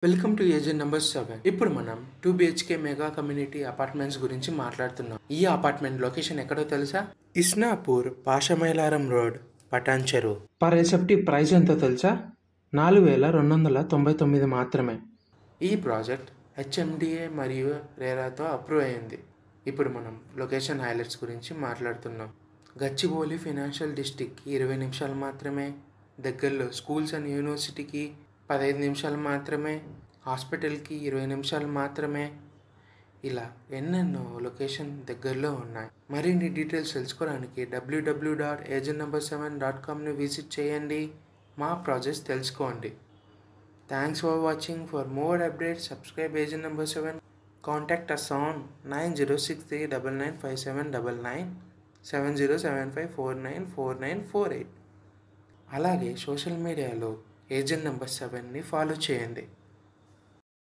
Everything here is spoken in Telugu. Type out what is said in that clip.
Welcome to agent number 7. ఇప్పుడు మనం 2 BHK మెగా కమ్యూనిటీ అపార్ట్మెంట్స్ గురించి మాట్లాడుతున్నాం. ఈ అపార్ట్మెంట్ లొకేషన్ ఎక్కడో తెలుసా? ఇస్నాపూర్, పాషమైలారం రోడ్, పటాన్ చెరు. పర్ ఎసెప్టీ ప్రైస్ ఎంతో తెలుసా? 4,299 మాత్రమే. ఈ ప్రాజెక్ట్ HMDA మరియు రేరాతో అప్రూవ్ అయింది. ఇప్పుడు మనం లొకేషన్ హైలైట్స్ గురించి మాట్లాడుతున్నాం. గచ్చిబౌలి ఫైనాన్షియల్ డిస్ట్రిక్ట్కి 20 నిమిషాలు మాత్రమే. దగ్గరలో స్కూల్స్ అండ్ యూనివర్సిటీకి 15 నిమిషాలు మాత్రమే. హాస్పిటల్కి 20 నిమిషాలు మాత్రమే. ఇలా ఎన్నెన్నో లొకేషన్ దగ్గరలో ఉన్నాయి. మరిన్ని డీటెయిల్స్ తెలుసుకోవడానికి www.agentnumber7.comని విజిట్ చేయండి. మా ప్రాజెక్ట్స్ తెలుసుకోండి. Thanks for watching. For more updates subscribe agent number 7. Contact us on 9063995799 7075494948. అలాగే సోషల్ మీడియాలో ఏజెంట్ నెంబర్ 7ని ఫాలో చేయండి.